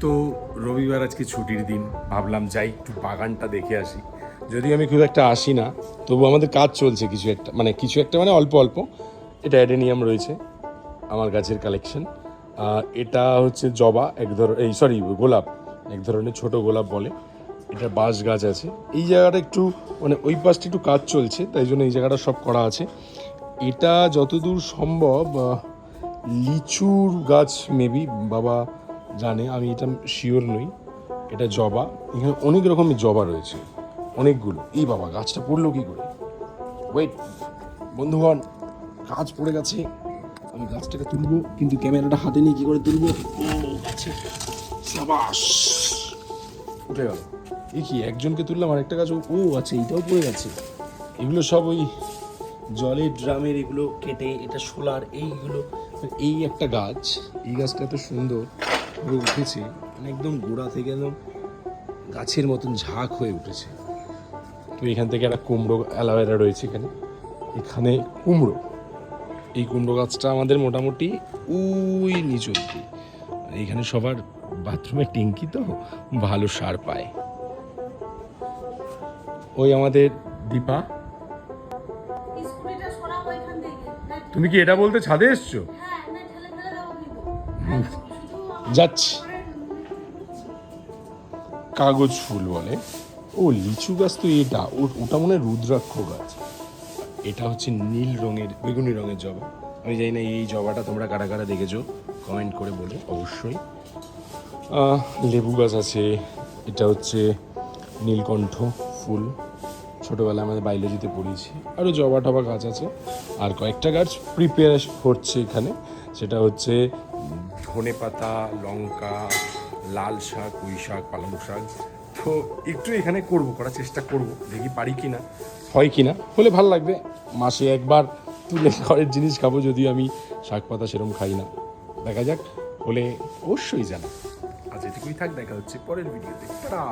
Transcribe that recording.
তো রবিবার আজকে ছুটির দিন, ভাবলাম যাই একটু বাগানটা দেখে আসি। যদি আমি খুব একটা আসি না, তবু আমাদের কাজ চলছে কিছু একটা মানে অল্প অল্প। এটা অ্যাডেনিয়াম রয়েছে আমার গাছের কালেকশন। এটা হচ্ছে জবা গোলাপ, এক ধরনের ছোট গোলাপ বলে। এটা বাঁশ গাছ আছে। এই জায়গাটা একটু মানে ওই পাশটা একটু কাজ চলছে, তাই জন্য এই জায়গাটা সব করা আছে। এটা যতদূর সম্ভব লিচুর গাছ মেবি, বাবা জানে, আমি এটা শিওর নই। এটা জবা, এখানে অনেক রকমের জবা রয়েছে, অনেকগুলো। এই বাবা, গাছটা পড়লো কি করে? ওয়েট বন্ধুগণ, গাছ পড়ে গেছে। আমি গাছটাকে তুলবো, কিন্তু ক্যামেরাটা হাতে নিয়ে কি করে তুলবো? ও গাছে সাবাস, উঠে গেল। এ কি, একজনকে তুললাম, আরেকটা গাছ ও আচ্ছা এইটাও পড়ে গেছে। এগুলো সব ওই জলের ড্রামের, এগুলো কেটে এটা সোলার, এইগুলো। এই একটা গাছ, এই গাছটা এত সুন্দর ভাবে উঠেছে, মানে একদম গোড়া থেকে একদম গাছের মতন ঝাঁক হয়ে উঠেছে। তো এখান থেকে একটা কুমড়ো অ্যালোভেরা রয়েছে এখানে, এখানে কুমড়ো। এই কুমড়ো গাছটা আমাদের মোটামুটি ওই নিচ অব্দি। এইখানে সবার বাথরুমের ট্যাঙ্কি, তো ভালো সার পায়। ওই আমাদের দীপা, তুমি কি এটা বলতে ছাদে এসছো? যাচ্ছি। কাগজ ফুল বলে। ও লিচু গাছ তো এটা, ওটা মনে হয় রুদ্রাক্ষ গাছ। এটা হচ্ছে নীল রঙের, বেগুনি রঙের জবা। আমি জানি না এই জবাটা তোমরা কারা কারা দেখেছো, কমেন্ট করে বলো অবশ্যই। লেবু গাছ আছে। এটা হচ্ছে নীলকণ্ঠ ফুল, ছোটোবেলায় আমাদের বায়োলজিতে পড়িয়েছি। আরও জবা টবা গাছ আছে, আর কয়েকটা গাছ প্রিপেয়ার হচ্ছে এখানে। সেটা হচ্ছে ধনে পাতা, লঙ্কা, লাল শাক, পুঁই শাক, পালং শাক। তো একটু এখানে করার চেষ্টা করব, দেখি পারি কি না, হয় কি না। হলে ভালো লাগবে, মাসে একবার তুলে ঘরের জিনিস খাবো, যদিও আমি শাক পাতা সেরকম খাই না। দেখা যাক, হলে অবশ্যই জানা। আজ এটুকুই থাক, দেখা হচ্ছে পরের ভিডিওতে। টাটা।